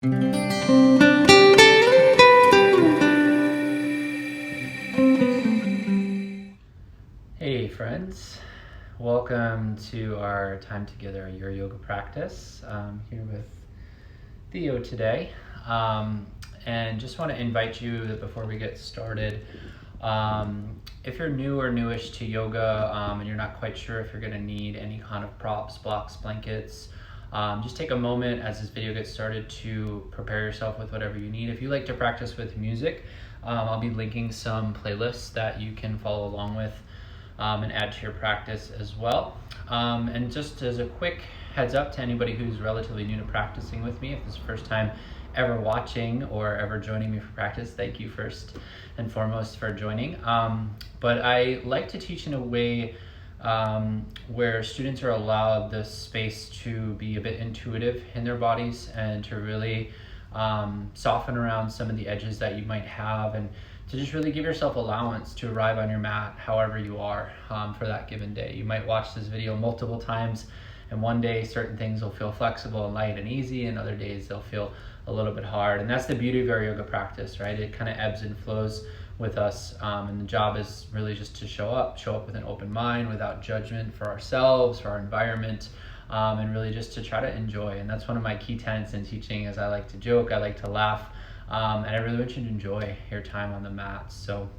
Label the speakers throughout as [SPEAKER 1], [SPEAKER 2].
[SPEAKER 1] Hey friends, welcome to our time together, your yoga practice. I'm here with Theo today, and just want to invite you that before we get started, if you're new or newish to yoga and you're not quite sure if you're going to need any kind of props, blocks, blankets, just take a moment as this video gets started to prepare yourself with whatever you need. If you like to practice with music, I'll be linking some playlists that you can follow along with and add to your practice as well. And just as a quick heads up to anybody who's relatively new to practicing with me, if this is the first time ever watching or ever joining me for practice, thank you first and foremost for joining. But I like to teach in a way where students are allowed the space to be a bit intuitive in their bodies and to really soften around some of the edges that you might have, and to just really give yourself allowance to arrive on your mat however you are for that given day. You might watch this video multiple times, and one day certain things will feel flexible and light and easy, and other days they'll feel a little bit hard. And that's the beauty of our yoga practice, right? It kind of ebbs and flows with us, and the job is really just to show up with an open mind, without judgment for ourselves, for our environment, and really just to try to enjoy. And that's one of my key tenets in teaching, is I like to joke, I like to laugh, and I really want you to enjoy your time on the mat. So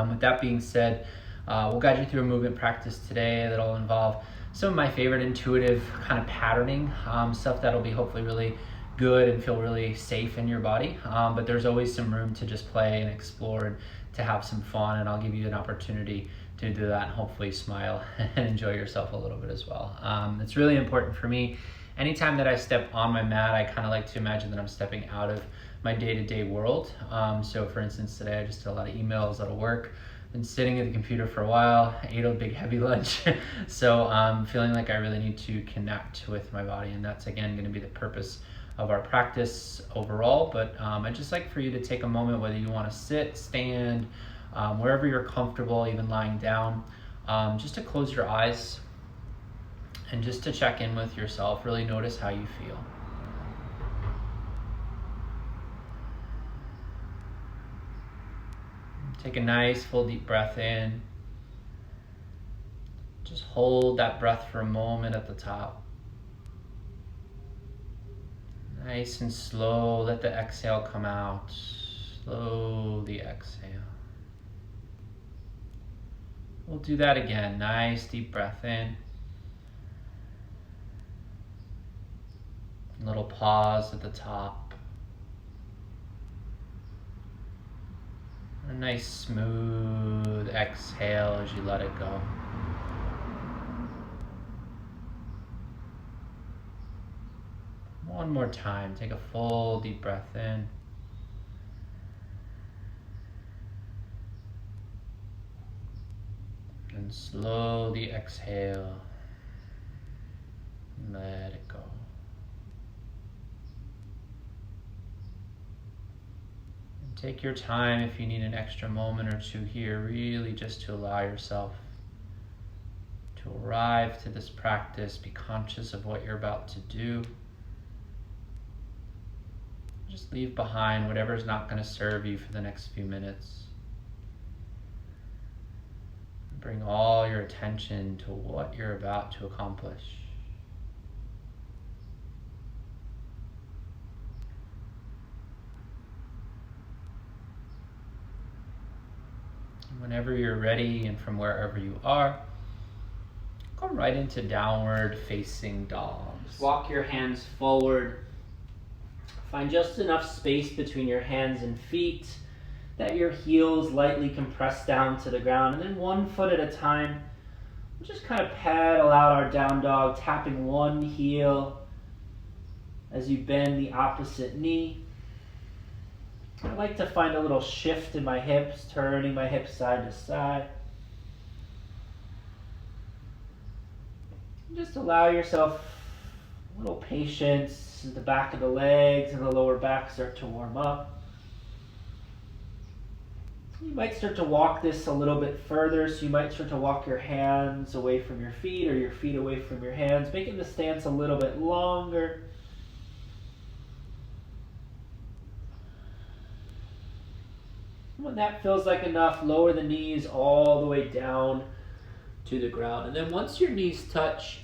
[SPEAKER 1] with that being said, we'll guide you through a movement practice today that'll involve some of my favorite intuitive kind of patterning, stuff that'll be hopefully really good and feel really safe in your body, but there's always some room to just play and explore and to have some fun, and I'll give you an opportunity to do that and hopefully smile and enjoy yourself a little bit as well. It's really important for me. Anytime that I step on my mat, I kind of like to imagine that I'm stepping out of my day-to-day world. So for instance, today I just did a lot of emails, a lot of work, been sitting at the computer for a while, ate a big heavy lunch. So I'm feeling like I really need to connect with my body, and that's again going to be the purpose of our practice overall. But I'd just like for you to take a moment, whether you want to sit, stand, wherever you're comfortable, even lying down, just to close your eyes and just to check in with yourself. Really notice how you feel. Take a nice full deep breath in. Just hold that breath for a moment at the top. Nice and slow, let the exhale come out. Slowly exhale. We'll do that again. Nice deep breath in. A little pause at the top. A nice smooth exhale as you let it go. One more time, take a full deep breath in. And slowly exhale. Let it go. And take your time if you need an extra moment or two here, really just to allow yourself to arrive to this practice. Be conscious of what you're about to do. Just leave behind whatever is not going to serve you for the next few minutes. Bring all your attention to what you're about to accomplish. Whenever you're ready, and from wherever you are, come right into downward facing dog. Just walk your hands forward. Find just enough space between your hands and feet that your heels lightly compress down to the ground, and then one foot at a time, we'll just kind of paddle out our down dog, tapping one heel as you bend the opposite knee. I like to find a little shift in my hips, turning my hips side to side. Just allow yourself a little patience. The back of the legs and the lower back start to warm up. You might start to walk this a little bit further, so you might start to walk your hands away from your feet or your feet away from your hands, making the stance a little bit longer. When that feels like enough, lower the knees all the way down to the ground. And then once your knees touch,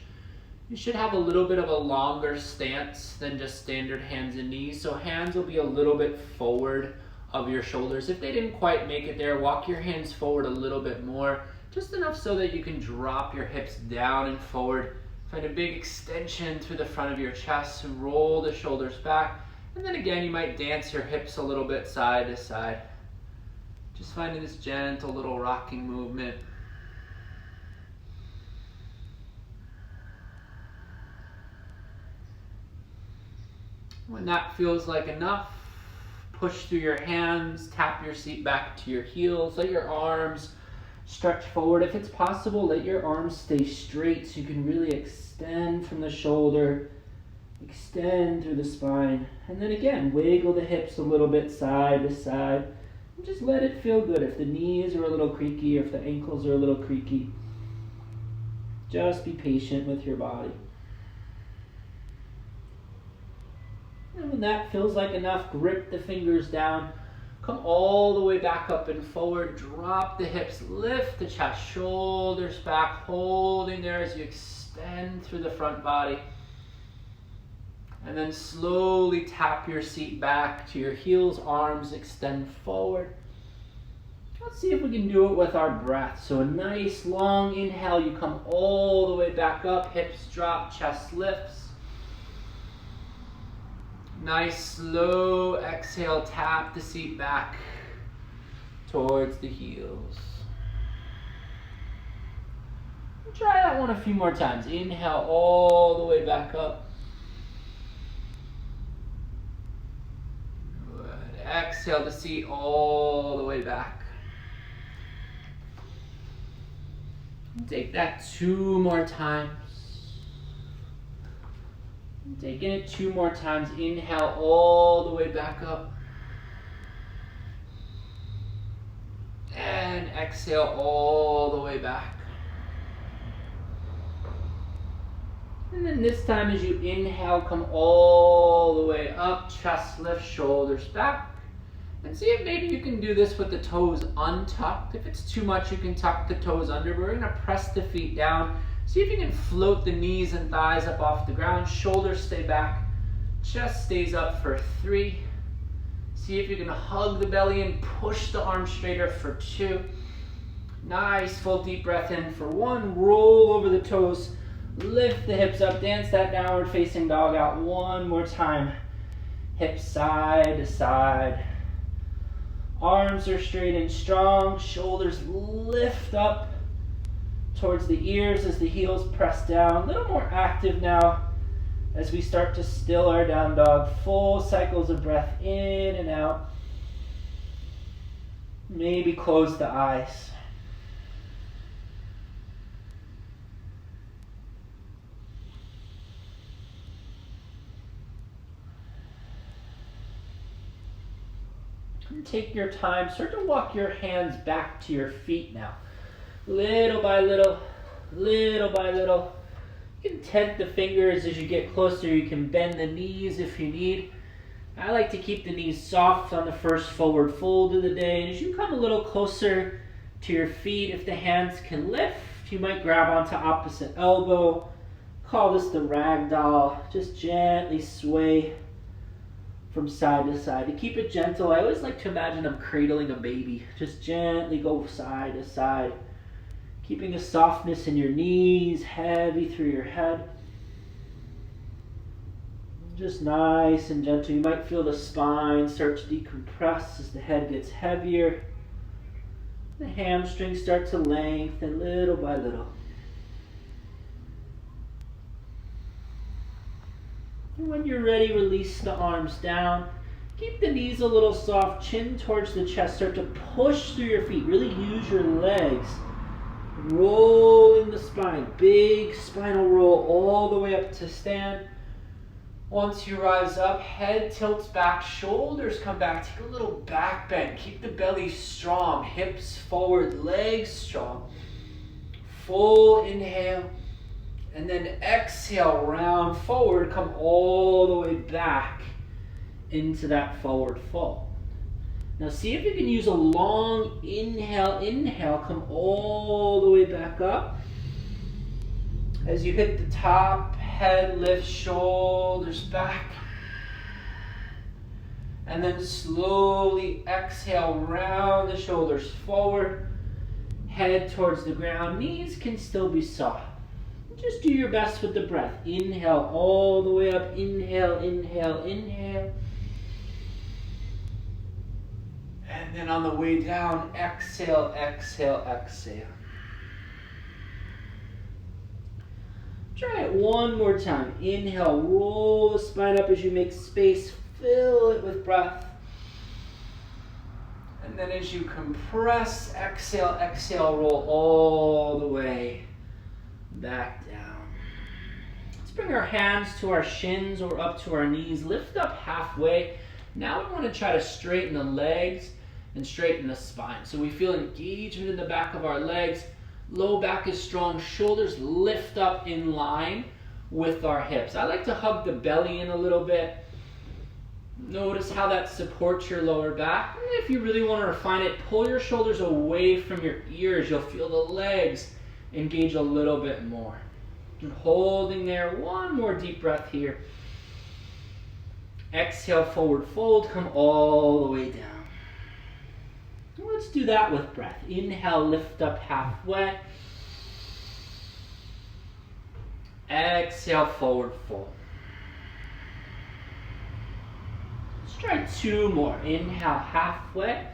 [SPEAKER 1] you should have a little bit of a longer stance than just standard hands and knees. So hands will be a little bit forward of your shoulders. If they didn't quite make it there, walk your hands forward a little bit more, just enough so that you can drop your hips down and forward. Find a big extension through the front of your chest, roll the shoulders back, and then again you might dance your hips a little bit side to side. Just finding this gentle little rocking movement. When that feels like enough, push through your hands, tap your seat back to your heels, let your arms stretch forward. If it's possible, let your arms stay straight so you can really extend from the shoulder, extend through the spine, and then again, wiggle the hips a little bit side to side, and just let it feel good. If the knees are a little creaky or if the ankles are a little creaky, just be patient with your body. And when that feels like enough, grip the fingers down, come all the way back up and forward, drop the hips, lift the chest, shoulders back, holding there as you extend through the front body. And then slowly tap your seat back to your heels, arms extend forward. Let's see if we can do it with our breath. So a nice long inhale, you come all the way back up, hips drop, chest lifts. Nice slow exhale, tap the seat back towards the heels. Try that one a few more times. Inhale all the way back up. Good. Exhale the seat all the way back. Take that 2 more times. Taking it 2 more times. Inhale all the way back up. And exhale all the way back. And then this time as you inhale, come all the way up, chest lift, shoulders back. And see if maybe you can do this with the toes untucked. If it's too much, you can tuck the toes under. We're gonna press the feet down. See if you can float the knees and thighs up off the ground. Shoulders stay back. Chest stays up for 3. See if you can hug the belly and push the arms straighter for 2. Nice full deep breath in for 1. Roll over the toes. Lift the hips up. Dance that downward facing dog out 1 more time. Hips side to side. Arms are straight and strong. Shoulders lift up towards the ears as the heels press down. A little more active now as we start to still our down dog. Full cycles of breath in and out. Maybe close the eyes. And take your time. Start to walk your hands back to your feet now. Little by little, little by little. You can tent the fingers as you get closer. You can bend the knees if you need. I like to keep the knees soft on the first forward fold of the day. And as you come a little closer to your feet, if the hands can lift, you might grab onto opposite elbow. Call this the rag doll. Just gently sway from side to side. To keep it gentle, I always like to imagine I'm cradling a baby. Just gently go side to side. Keeping a softness in your knees, heavy through your head. Just nice and gentle. You might feel the spine start to decompress as the head gets heavier. The hamstrings start to lengthen little by little. And when you're ready, release the arms down. Keep the knees a little soft, chin towards the chest. Start to push through your feet. Really use your legs. Rolling the spine, big spinal roll all the way up to stand. Once you rise up, head tilts back, shoulders come back. Take a little back bend. Keep the belly strong, hips forward, legs strong. Full inhale, and then exhale, round forward, come all the way back into that forward fold.
[SPEAKER 2] Now see if you can use a long inhale, inhale, come all the way back up. As you hit the top, head lift, shoulders back. And then slowly exhale, round the shoulders forward. Head towards the ground, knees can still be soft. Just do your best with the breath. Inhale all the way up, inhale, inhale, inhale. And then on the way down, exhale, exhale, exhale. Try it one more time. Inhale, roll the spine up as you make space, fill it with breath. And then as you compress, exhale, exhale, roll all the way back down. Let's bring our hands to our shins or up to our knees. Lift up halfway. Now we want to try to straighten the legs and straighten the spine. So we feel engagement in the back of our legs. Low back is strong. Shoulders lift up in line with our hips. I like to hug the belly in a little bit. Notice how that supports your lower back. And if you really want to refine it, pull your shoulders away from your ears. You'll feel the legs engage a little bit more. And holding there, one more deep breath here. Exhale, forward fold, come all the way down. Let's do that with breath. Inhale, lift up halfway. Exhale, forward fold. Let's try two more. Inhale, halfway.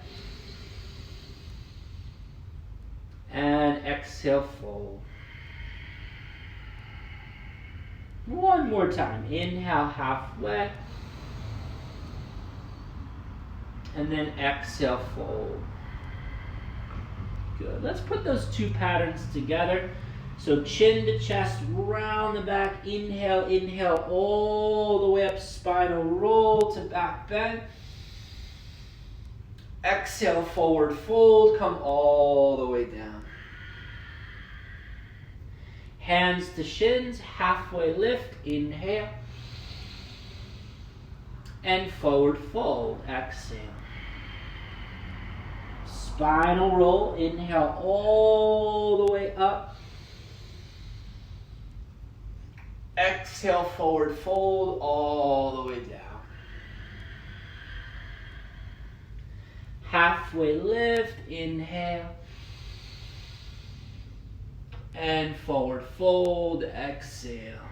[SPEAKER 2] And exhale, fold. One more time. Inhale, halfway. And then exhale, fold. Good. Let's put those two patterns together. So chin to chest, round the back. Inhale, inhale, all the way up, spinal roll to back bend. Exhale, forward fold, come all the way down. Hands to shins, halfway lift, inhale. And forward fold, exhale. Spinal roll, inhale all the way up. Exhale, forward fold, all the way down. Halfway lift, inhale. And forward fold, exhale.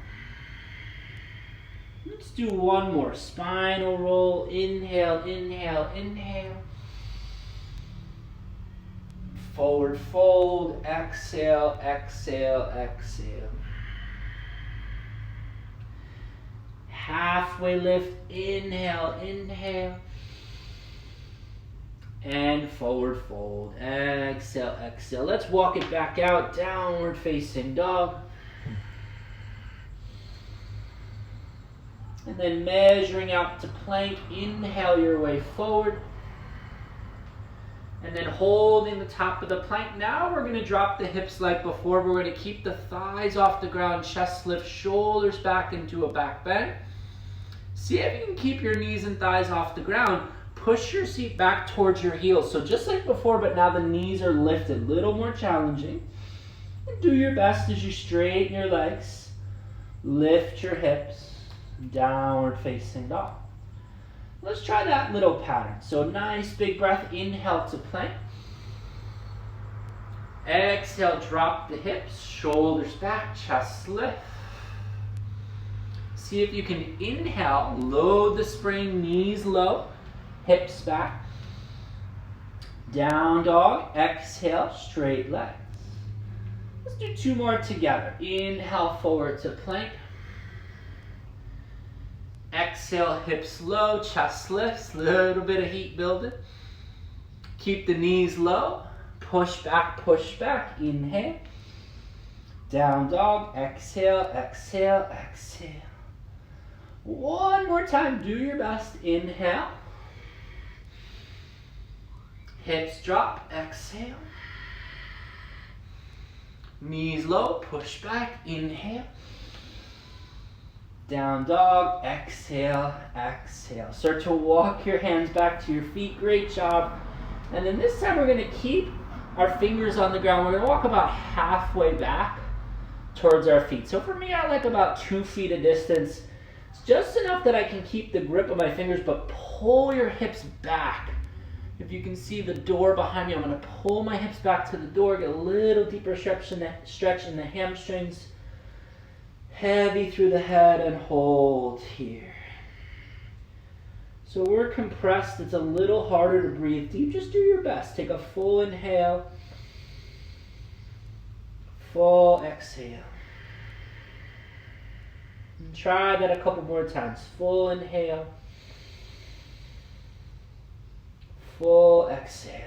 [SPEAKER 2] Let's do one more. Spinal roll, inhale, inhale, inhale. Forward fold, exhale, exhale, exhale. Halfway lift, inhale, inhale. And forward fold, exhale, exhale. Let's walk it back out, downward facing dog. And then measuring out to plank, inhale your way forward. And then holding the top of the plank. Now we're going to drop the hips like before. We're going to keep the thighs off the ground, chest lift, shoulders back into a back bend. See if you can keep your knees and thighs off the ground. Push your seat back towards your heels. So just like before, but now the knees are lifted. A little more challenging. And do your best as you straighten your legs. Lift your hips. Downward facing dog. Let's try that little pattern. So nice big breath. Inhale to plank. Exhale, drop the hips. Shoulders back, chest lift. See if you can inhale, load the spring, knees low, hips back. Down dog, exhale, straight legs. Let's do two more together. Inhale, forward to plank. Exhale, hips low, chest lifts, little bit of heat building. Keep the knees low, push back, inhale. Down dog, exhale, exhale, exhale. One more time, do your best. Inhale. Hips drop, exhale. Knees low, push back, inhale. Down dog, exhale, exhale. Start to walk your hands back to your feet, great job. And then this time we're gonna keep our fingers on the ground. We're gonna walk about halfway back towards our feet. So for me, I like about 2 feet of distance. It's just enough that I can keep the grip of my fingers, but pull your hips back. If you can see the door behind me, I'm gonna pull my hips back to the door, get a little deeper stretch in the hamstrings. Heavy through the head and hold here. So we're compressed. It's a little harder to breathe deep. Just do your best. Take a full inhale. Full exhale. And try that a couple more times. Full inhale. Full exhale.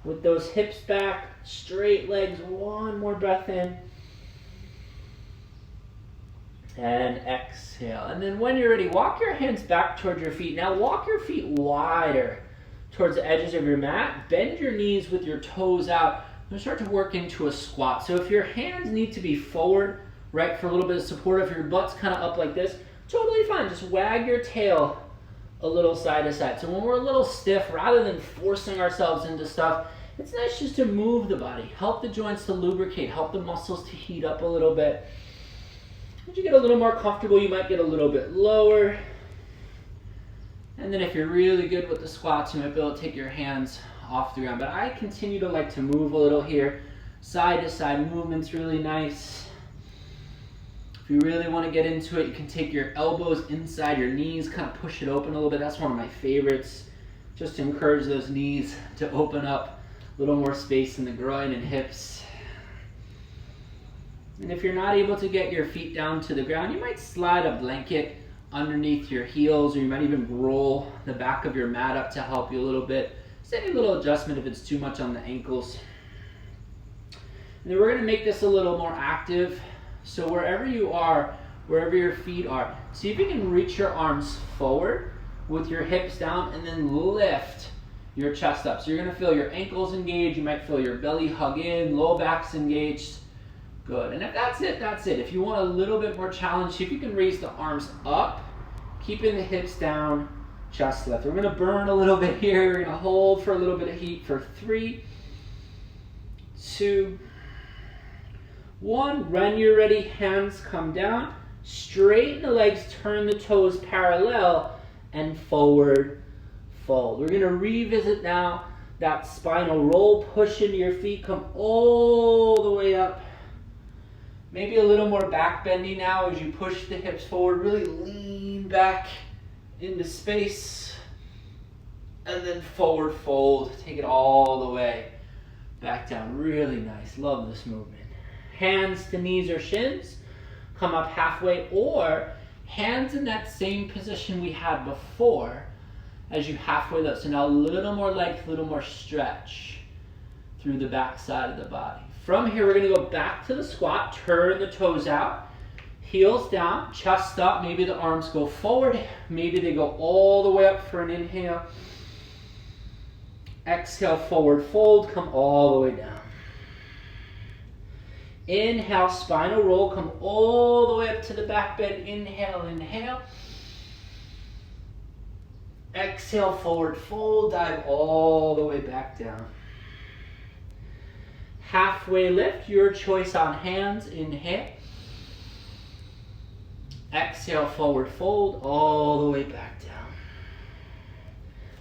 [SPEAKER 2] With those hips back, straight legs, one more breath in. And exhale. And then when you're ready, walk your hands back towards your feet. Now walk your feet wider towards the edges of your mat. Bend your knees with your toes out. And start to work into a squat. So if your hands need to be forward, right, for a little bit of support, if your butt's kind of up like this, totally fine. Just wag your tail a little side to side. So when we're a little stiff, rather than forcing ourselves into stuff, it's nice just to move the body, help the joints to lubricate, help the muscles to heat up a little bit. As you get a little more comfortable, you might get a little bit lower. And then if you're really good with the squats, you might be able to take your hands off the ground. But I continue to like to move a little here. Side to side movement's really nice. If you really want to get into it, you can take your elbows inside your knees, kind of push it open a little bit. That's one of my favorites, just to encourage those knees to open up. A little more space in the groin and hips. And if you're not able to get your feet down to the ground, you might slide a blanket underneath your heels, or you might even roll the back of your mat up to help you a little bit. Just any little adjustment if it's too much on the ankles. And then we're going to make this a little more active. So wherever you are, wherever your feet are, see if you can reach your arms forward with your hips down and then lift your chest up. So you're gonna feel your ankles engaged, you might feel your belly hug in, low back's engaged. Good, and if that's it, that's it. If you want a little bit more challenge, see if you can raise the arms up, keeping the hips down, chest lift. We're gonna burn a little bit here. We're gonna hold for a little bit of heat for 3, 2, 1. When you're ready, hands come down, straighten the legs, turn the toes parallel, and forward fold. We're going to revisit now that spinal roll. Push into your feet, come all the way up. Maybe a little more back bending now as you push the hips forward. Really lean back into space. And then forward fold. Take it all the way back down. Really nice. Love this movement. Hands to knees or shins. Come up halfway, or hands in that same position we had before as you halfway lift. So now a little more length, a little more stretch through the back side of the body. From here, we're going to go back to the squat. Turn the toes out, heels down, chest up. Maybe the arms go forward. Maybe they go all the way up for an inhale. Exhale, forward fold. Come all the way down. Inhale, spinal roll. Come all the way up to the back bend. Inhale, inhale. Exhale, forward fold. Dive all the way back down. Halfway lift, your choice on hands. Inhale. Exhale, forward fold, all the way back down.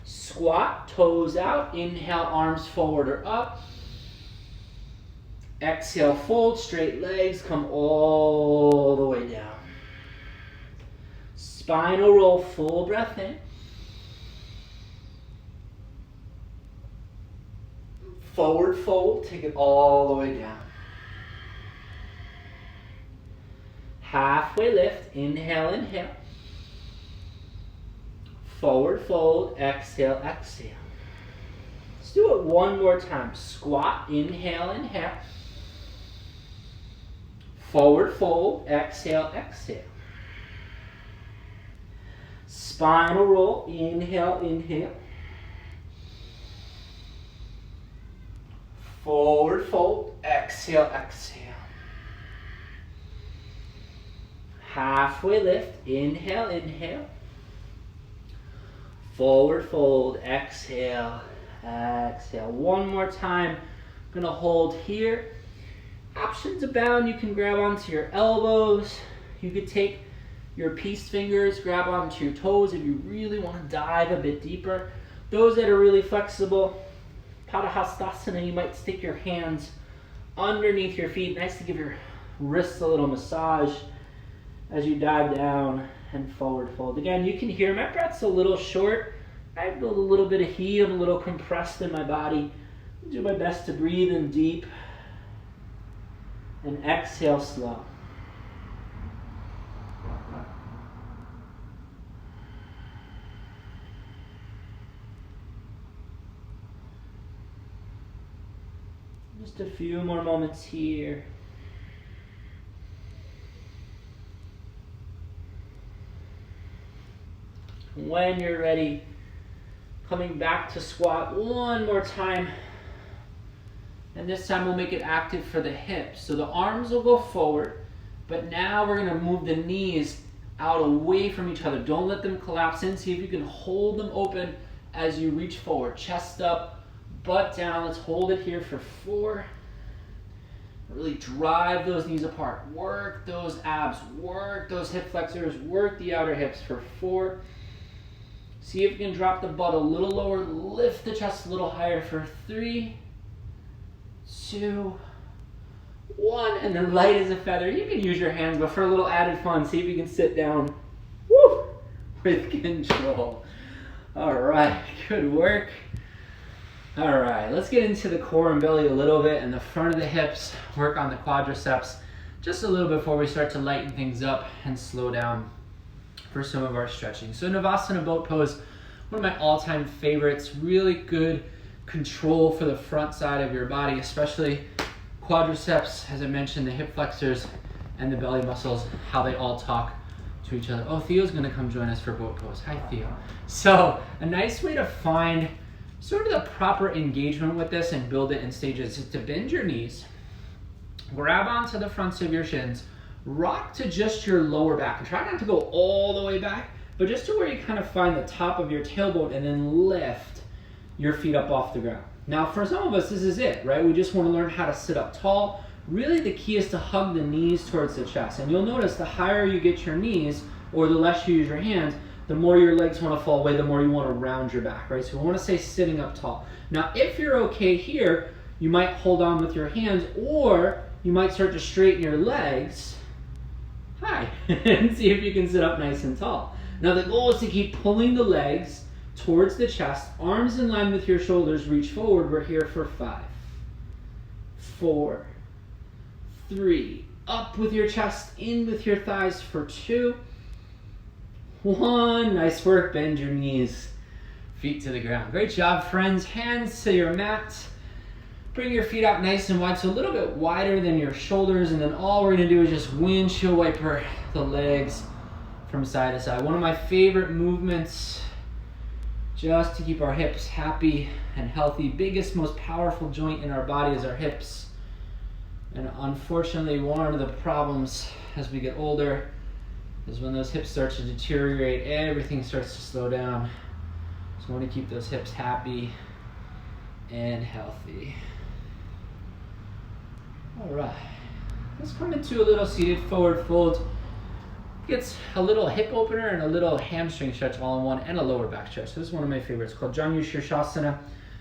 [SPEAKER 2] Squat, toes out. Inhale, arms forward or up. Exhale, fold, straight legs, come all the way down. Spinal roll, full breath in. Forward fold, take it all the way down. Halfway lift, inhale, inhale. Forward fold, exhale, exhale. Let's do it one more time. Squat, inhale, inhale. Forward fold, exhale, exhale. Spinal roll, inhale, inhale. Forward fold, exhale, exhale. Halfway lift. Inhale, inhale. Forward fold. Exhale, exhale. One more time. I'm gonna hold here. Options abound. You can grab onto your elbows. You could take your peace fingers, grab onto your toes if you really want to dive a bit deeper. Those that are really flexible, Padahastasana, you might stick your hands underneath your feet. Nice to give your wrists a little massage as you dive down and forward fold. Again, you can hear my breath's a little short. I feel a little bit of heat. I'm a little compressed in my body. I'll do my best to breathe in deep and exhale slow. Just a few more moments here. When you're ready, coming back to squat one more time. And this time we'll make it active for the hips. So the arms will go forward, but now we're gonna move the knees out away from each other. Don't let them collapse in. See if you can hold them open as you reach forward. Chest up, butt down. Let's hold it here for 4. Really drive those knees apart. Work those abs, work those hip flexors, work the outer hips for 4. See if you can drop the butt a little lower, lift the chest a little higher for 3, 2, 1, and then light as a feather. You can use your hands, but for a little added fun, see if you can sit down, woo, with control. All right, good work. All right, let's get into the core and belly a little bit and the front of the hips, work on the quadriceps just a little before we start to lighten things up and slow down for some of our stretching. So Navasana boat pose, one of my all-time favorites, really good control for the front side of your body, especially quadriceps, as I mentioned, the hip flexors and the belly muscles, how they all talk to each other. Oh, Theo's gonna come join us for boat pose. Hi, Theo. So a nice way to find sort of the proper engagement with this and build it in stages is to bend your knees, grab onto the fronts of your shins, rock to just your lower back, and try not to go all the way back, but just to where you kind of find the top of your tailbone, and then lift your feet up off the ground. Now for some of us, this is it, right? We just want to learn how to sit up tall. Really the key is to hug the knees towards the chest, and you'll notice the higher you get your knees, or the less you use your hands, the more your legs want to fall away, the more you want to round your back, right? So we want to stay sitting up tall. Now if you're okay here, you might hold on with your hands, or you might start to straighten your legs, and see if you can sit up nice and tall. Now the goal is to keep pulling the legs towards the chest, arms in line with your shoulders, reach forward. We're here for 5, 4, 3, up with your chest, in with your thighs for 2, 1. Nice work, bend your knees, feet to the ground. Great job, friends. Hands to your mat. Bring your feet out nice and wide, so a little bit wider than your shoulders, and then all we're gonna do is just windshield wiper the legs from side to side. One of my favorite movements just to keep our hips happy and healthy. Biggest, most powerful joint in our body is our hips. And unfortunately, one of the problems as we get older is when those hips start to deteriorate, everything starts to slow down. So we want to keep those hips happy and healthy. All right, let's come into a little seated forward fold. Gets a little hip opener and a little hamstring stretch all in one, and a lower back stretch. So this is one of my favorites, called Janu Shirshasana.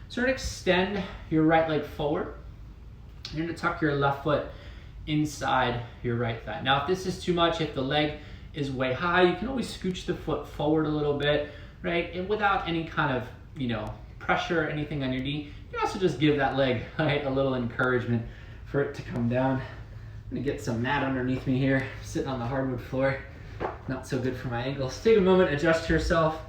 [SPEAKER 2] So you're gonna extend your right leg forward. You're gonna tuck your left foot inside your right thigh. Now if this is too much, if the leg is way high, you can always scooch the foot forward a little bit, right? And without any kind of, pressure or anything on your knee. You can also just give that leg, right, a little encouragement for it to come down. I'm gonna get some mat underneath me here, sitting on the hardwood floor. Not so good for my ankles. Take a moment, adjust yourself.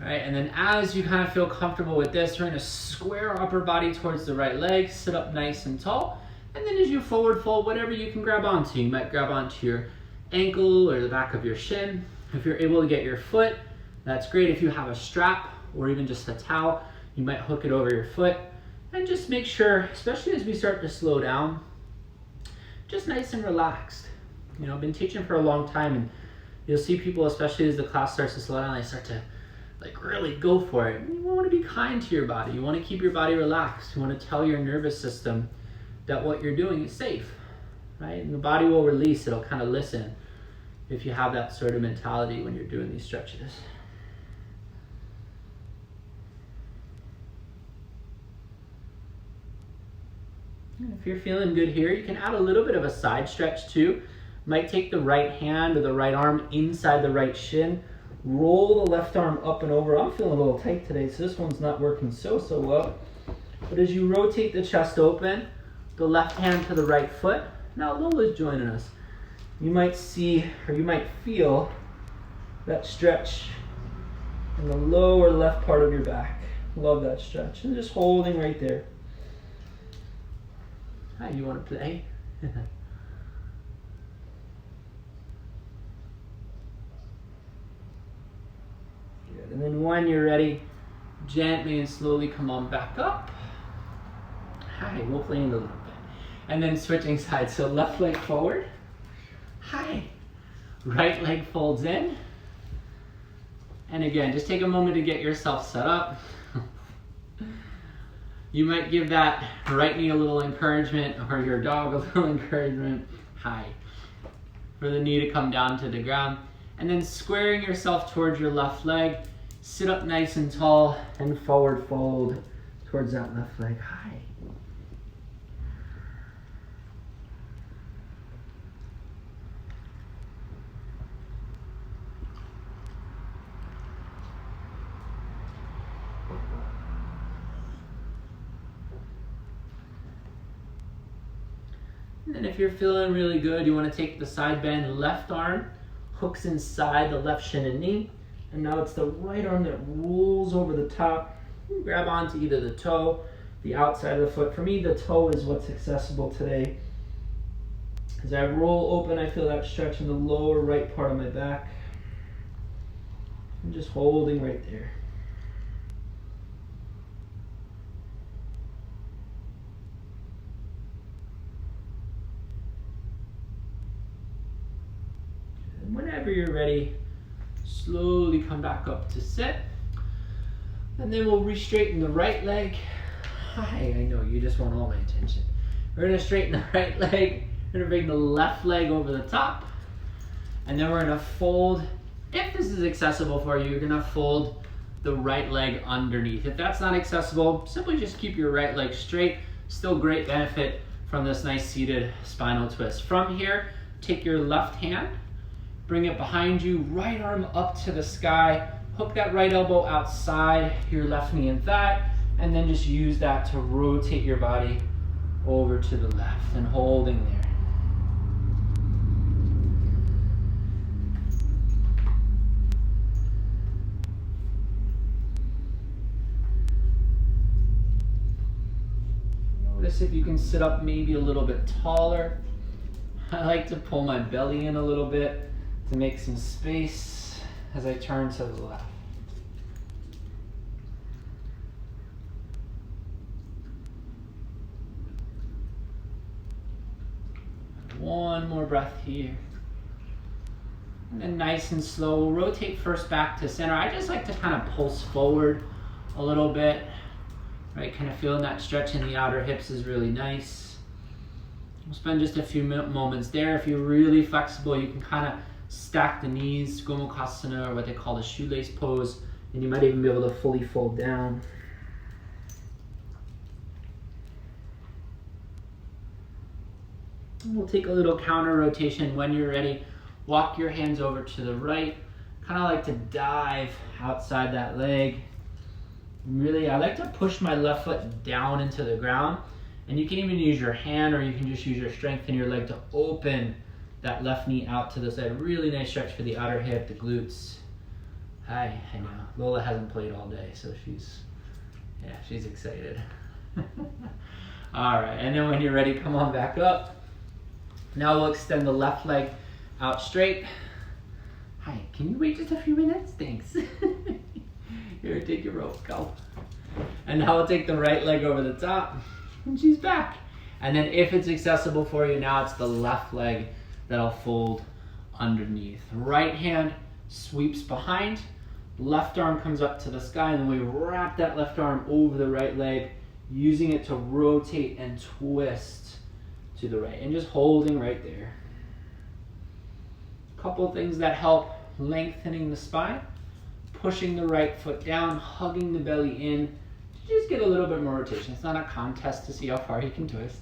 [SPEAKER 2] All right, and then as you kind of feel comfortable with this, we're gonna square our upper body towards the right leg, sit up nice and tall, and then as you forward fold, whatever you can grab onto. You might grab onto your ankle or the back of your shin. If you're able to get your foot, that's great. If you have a strap or even just a towel, you might hook it over your foot. And just make sure, especially as we start to slow down, just nice and relaxed. You know, I've been teaching for a long time, and you'll see people, especially as the class starts to slow down, they start to like really go for it. You want to be kind to your body. You want to keep your body relaxed. You want to tell your nervous system that what you're doing is safe, right? And the body will release. It'll kind of listen if you have that sort of mentality when you're doing these stretches. And if you're feeling good here, you can add a little bit of a side stretch too. Might take the right hand or the right arm inside the right shin. Roll the left arm up and over. I'm feeling a little tight today, so this one's not working so well. But as you rotate the chest open, the left hand to the right foot. Now Lola's joining us. You might see, or you might feel that stretch in the lower left part of your back. Love that stretch. And just holding right there. Hi, you want to play? Good. And then when you're ready, gently and slowly come on back up. Hi, we'll play in a little bit. And then switching sides. So left leg forward. Hi. Right leg folds in. And again, just take a moment to get yourself set up. You might give that right knee a little encouragement, or your dog a little encouragement. Hi. For the knee to come down to the ground. And then squaring yourself towards your left leg. Sit up nice and tall and forward fold towards that left leg. Hi. And if you're feeling really good, you want to take the side bend, left arm, hooks inside the left shin and knee. And now it's the right arm that rolls over the top. Grab onto either the toe, the outside of the foot. For me, the toe is what's accessible today. As I roll open, I feel that stretch in the lower right part of my back. I'm just holding right there. And whenever you're ready, slowly come back up to sit. And then we'll re-straighten the right leg. Hi, I know, you just want all my attention. We're gonna straighten the right leg. We're gonna bring the left leg over the top. And then we're gonna fold, if this is accessible for you, you're gonna fold the right leg underneath. If that's not accessible, simply just keep your right leg straight. Still great benefit from this nice seated spinal twist. From here, take your left hand, bring it behind you, right arm up to the sky, hook that right elbow outside your left knee and thigh, and then just use that to rotate your body over to the left and holding there. Notice if you can sit up maybe a little bit taller. I like to pull my belly in a little bit to make some space as I turn to the left. One more breath here. And then nice and slow, rotate first back to center. I just like to kind of pulse forward a little bit, right? Kind of feeling that stretch in the outer hips is really nice. We'll spend just a few moments there. If you're really flexible, you can kind of stack the knees, Gomukhasana, or what they call the shoelace pose, and you might even be able to fully fold down. And we'll take a little counter rotation. When you're ready, walk your hands over to the right. Kind of like to dive outside that leg. Really, I like to push my left foot down into the ground, and you can even use your hand, or you can just use your strength in your leg to open that left knee out to the side. Really nice stretch for the outer hip, the glutes. Hi, I know. Lola hasn't played all day, so she's excited. All right, and then when you're ready, come on back up. Now we'll extend the left leg out straight. Hi, can you wait just a few minutes? Thanks. Here, take your rope, go. And now we'll take the right leg over the top, and she's back. And then if it's accessible for you, now it's the left leg that'll fold underneath. Right hand sweeps behind, left arm comes up to the sky, and then we wrap that left arm over the right leg, using it to rotate and twist to the right, and just holding right there. A couple of things that help: lengthening the spine, pushing the right foot down, hugging the belly in, to just get a little bit more rotation. It's not a contest to see how far you can twist.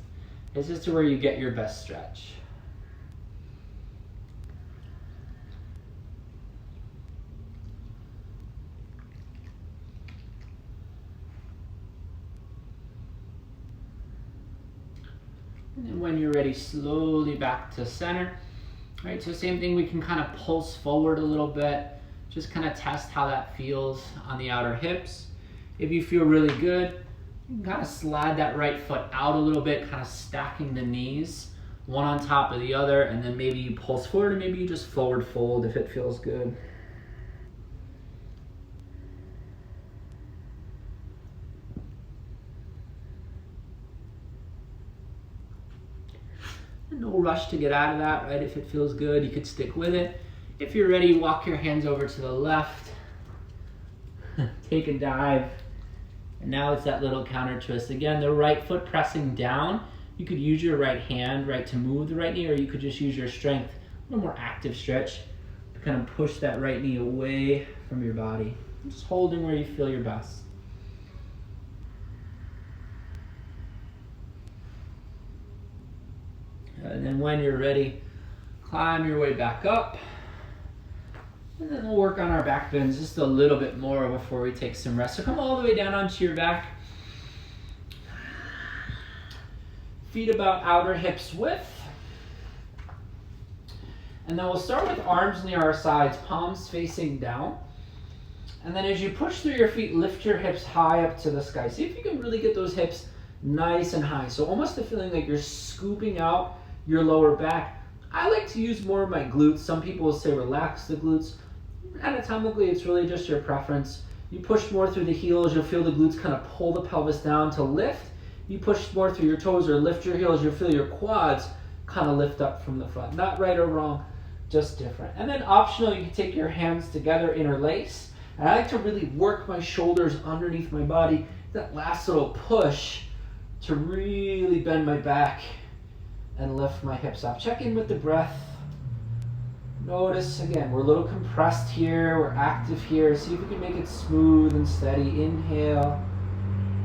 [SPEAKER 2] It's just to where you get your best stretch. And then when you're ready, slowly back to center. All right, so same thing, we can kind of pulse forward a little bit, just kind of test how that feels on the outer hips. If you feel really good, you can kind of slide that right foot out a little bit, kind of stacking the knees, one on top of the other, and then maybe you pulse forward, or maybe you just forward fold if it feels good. No rush to get out of that, right? If it feels good, you could stick with it. If you're ready, walk your hands over to the left, take a dive, and now it's that little counter twist. Again, the right foot pressing down. You could use your right hand, right, to move the right knee, or you could just use your strength, a little more active stretch, to kind of push that right knee away from your body. Just holding where you feel your best. And then when you're ready, climb your way back up. And then we'll work on our back bends just a little bit more before we take some rest. So come all the way down onto your back. Feet about outer hips width. And then we'll start with arms near our sides, palms facing down. And then as you push through your feet, lift your hips high up to the sky. See if you can really get those hips nice and high. So almost the feeling like you're scooping out your lower back. I like to use more of my glutes. Some people will say relax the glutes. Anatomically, it's really just your preference. You push more through the heels, you'll feel the glutes kind of pull the pelvis down to lift. You push more through your toes or lift your heels, you'll feel your quads kind of lift up from the front. Not right or wrong, just different. And then optional, you can take your hands together, interlace. And I like to really work my shoulders underneath my body. That last little push to really bend my back and lift my hips up. Check in with the breath. Notice, again, we're a little compressed here, we're active here. See if we can make it smooth and steady. Inhale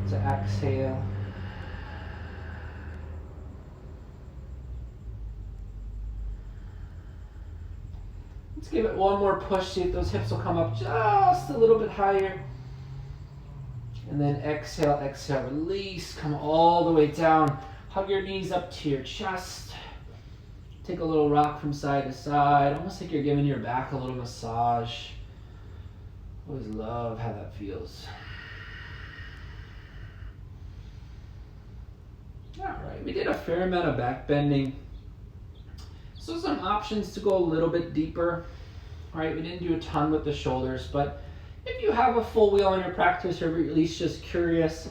[SPEAKER 2] to exhale. Let's give it one more push, see if those hips will come up just a little bit higher. And then exhale, exhale, release, come all the way down. Hug your knees up to your chest. Take a little rock from side to side, almost like you're giving your back a little massage. Always love how that feels. All right, we did a fair amount of back bending. So some options to go a little bit deeper. All right, we didn't do a ton with the shoulders, but if you have a full wheel in your practice, or at least just curious,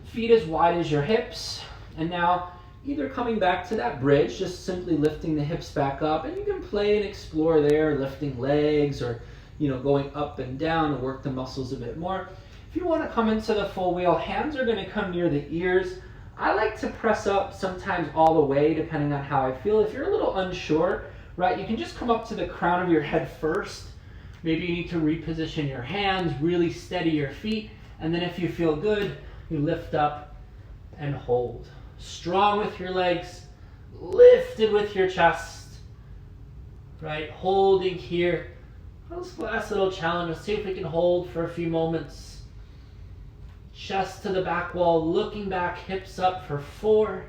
[SPEAKER 2] feet as wide as your hips. And now either coming back to that bridge, just simply lifting the hips back up, and you can play and explore there, lifting legs, or going up and down to work the muscles a bit more. If you want to come into the full wheel, hands are going to come near the ears. I like to press up sometimes all the way, depending on how I feel. If you're a little unsure, right, you can just come up to the crown of your head first. Maybe you need to reposition your hands, really steady your feet, and then if you feel good, you lift up and hold. Strong with your legs, lifted with your chest, right? Holding here. This last little challenge, let's see if we can hold for a few moments. Chest to the back wall, looking back, hips up for 4,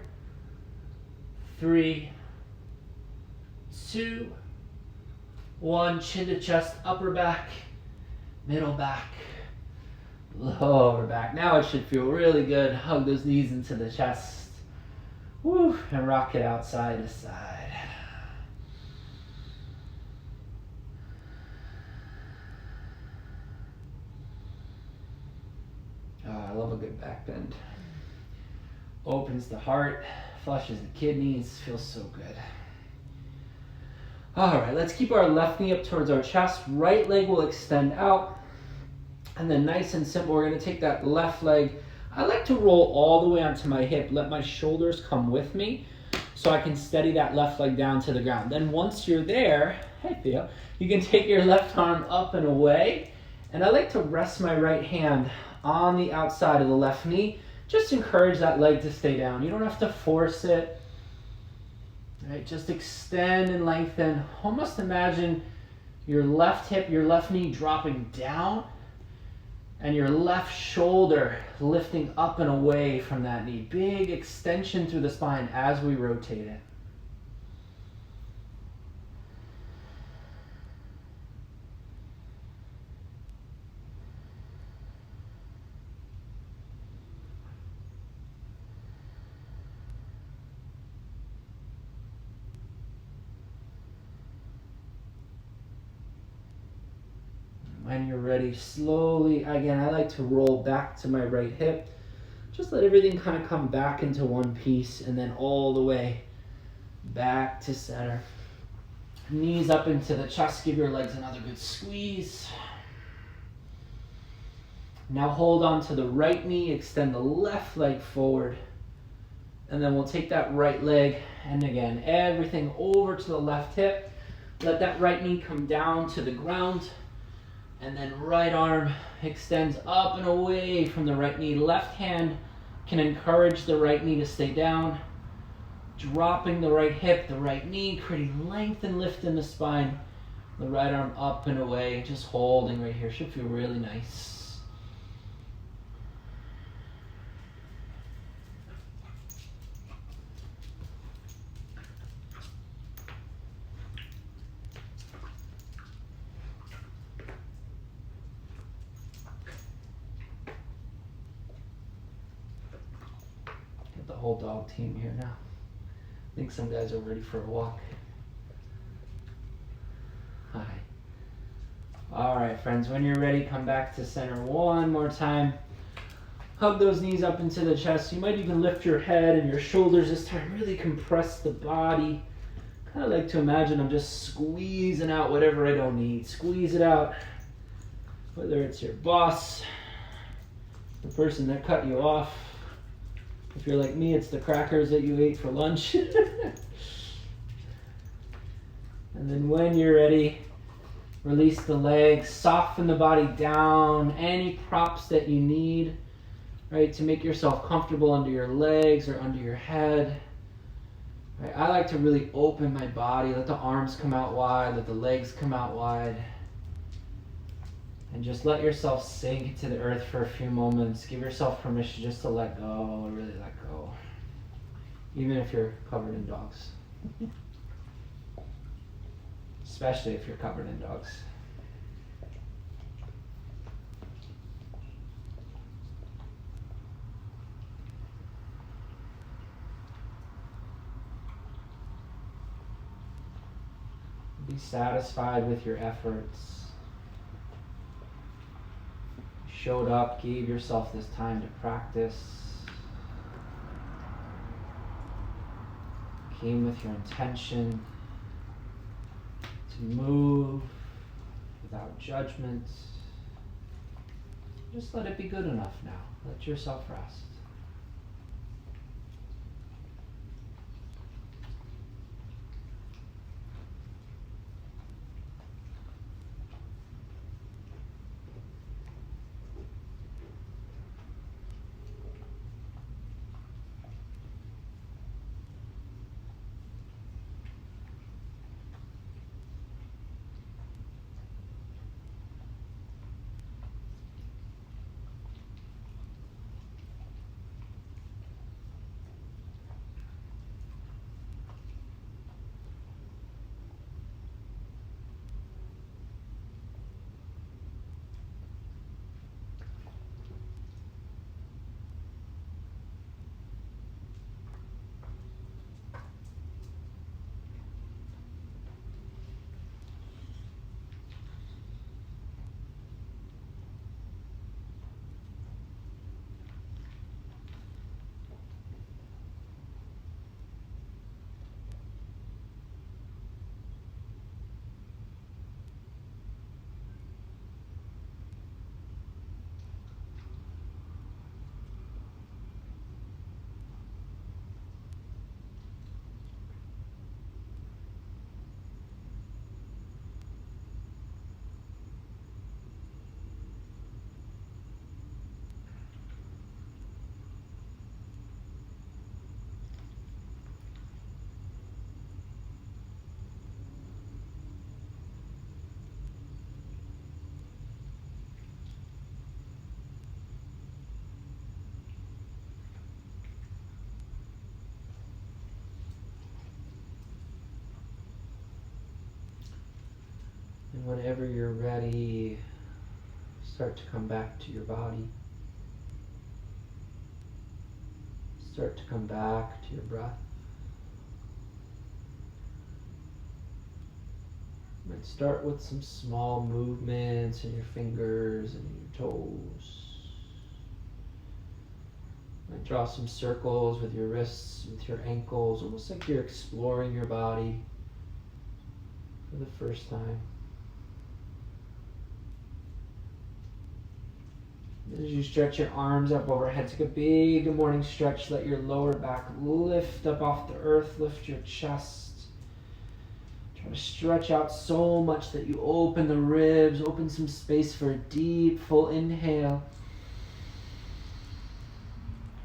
[SPEAKER 2] 3, 2, 1. Chin to chest, upper back, middle back, lower back. Now it should feel really good. Hug those knees into the chest. Woo, and rock it out side to side. Oh, I love a good back bend. Opens the heart, flushes the kidneys, feels so good. All right, let's keep our left knee up towards our chest. Right leg will extend out. And then nice and simple, we're gonna take that left leg. I like to roll all the way onto my hip, let my shoulders come with me so I can steady that left leg down to the ground. Then once you're there, hey Theo, you can take your left arm up and away. And I like to rest my right hand on the outside of the left knee. Just encourage that leg to stay down. You don't have to force it. Right, just extend and lengthen. Almost imagine your left hip, your left knee dropping down, and your left shoulder lifting up and away from that knee. Big extension through the spine as we rotate it. When you're ready, slowly, again, I like to roll back to my right hip. Just let everything kind of come back into one piece and then all the way back to center. Knees up into the chest, give your legs another good squeeze. Now hold on to the right knee, extend the left leg forward. And then we'll take that right leg and again, everything over to the left hip. Let that right knee come down to the ground. And then right arm extends up and away from the right knee. Left hand can encourage the right knee to stay down. Dropping the right hip, the right knee, creating length and lift in the spine. The right arm up and away, just holding right here. Should feel really nice. Get the whole dog team here now. I think some guys are ready for a walk. Hi. All right, friends, when you're ready, come back to center one more time. Hug those knees up into the chest. You might even lift your head and your shoulders this time. Really compress the body. Kind of like to imagine I'm just squeezing out whatever I don't need. Squeeze it out. Whether it's your boss, the person that cut you off. If you're like me, it's the crackers that you ate for lunch. And then when you're ready, release the legs, soften the body down. Any props that you need, right, to make yourself comfortable under your legs or under your head. Right, I like to really open my body, let the arms come out wide, let the legs come out wide. And just let yourself sink to the earth for a few moments. Give yourself permission just to let go, really let go. Even if you're covered in dogs. Especially if you're covered in dogs. Be satisfied with your efforts. Showed up, gave yourself this time to practice. Came with your intention to move without judgment. Just let it be good enough now. Let yourself rest. whenever you're ready, start to come back to your body. Start to come back to your breath. You might start with some small movements in your fingers and your toes. You might draw some circles with your wrists, with your ankles, almost like you're exploring your body for the first time. As you stretch your arms up overhead, take a big morning stretch. Let your lower back lift up off the earth. Lift your chest. Try to stretch out so much that you open the ribs, open some space for a deep, full inhale.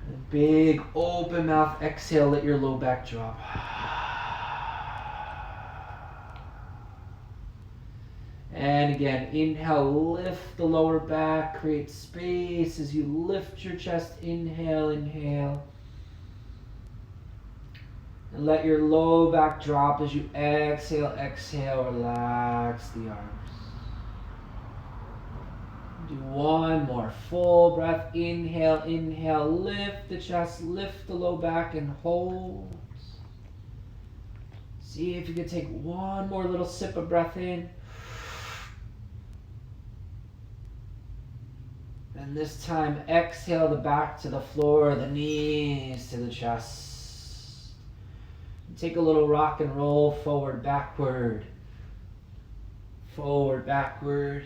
[SPEAKER 2] And a big open mouth exhale. Let your low back drop. And again, inhale, lift the lower back, create space as you lift your chest. Inhale, inhale. And let your low back drop as you exhale, exhale, relax the arms. Do one more full breath. Inhale, inhale, lift the chest, lift the low back and hold. See if you can take one more little sip of breath in. And this time, exhale the back to the floor, the knees to the chest. Take a little rock and roll, forward, backward. Forward, backward.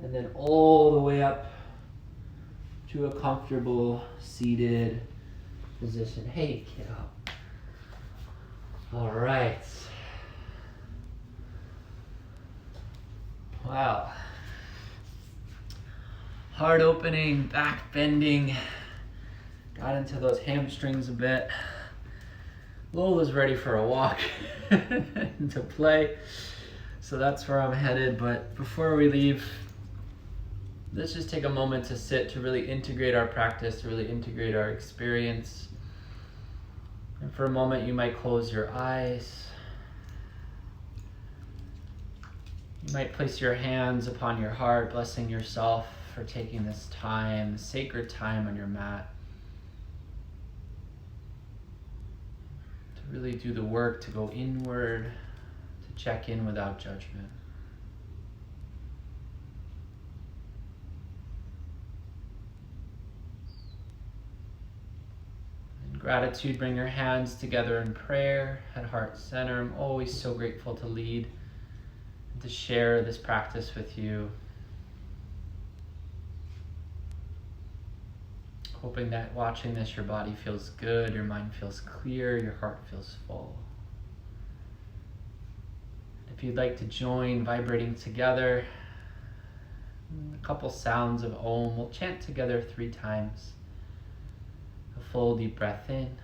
[SPEAKER 2] And then all the way up to a comfortable seated position. Hey, kiddo. All right. Wow. Heart opening, back bending. Got into those hamstrings a bit. Lola's ready for a walk to play. So that's where I'm headed. But before we leave, let's just take a moment to sit, to really integrate our practice, to really integrate our experience. And for a moment, you might close your eyes. You might place your hands upon your heart, blessing yourself for taking this time, sacred time on your mat, to really do the work, to go inward, to check in without judgment. In gratitude, bring your hands together in prayer at heart center. I'm always so grateful to lead and to share this practice with you. Hoping that watching this, your body feels good, your mind feels clear, your heart feels full. If you'd like to join vibrating together, a couple sounds of Om. We'll chant together 3 times. A full deep breath in.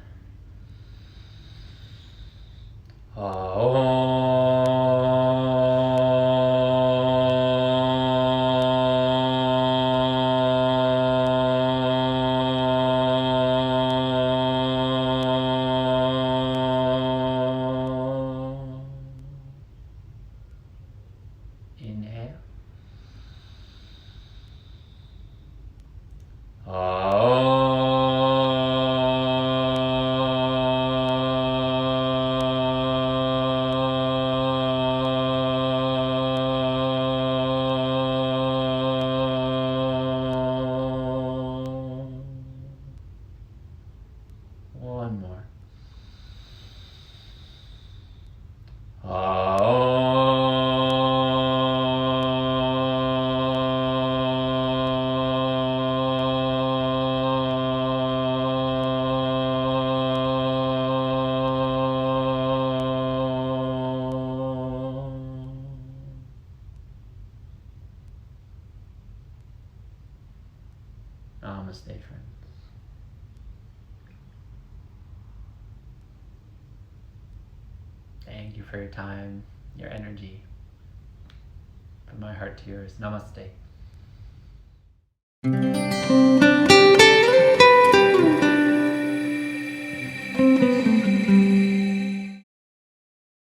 [SPEAKER 2] Inhale. One more. Namaste, friends. Thank you for your time, your energy. From my heart to yours. Namaste.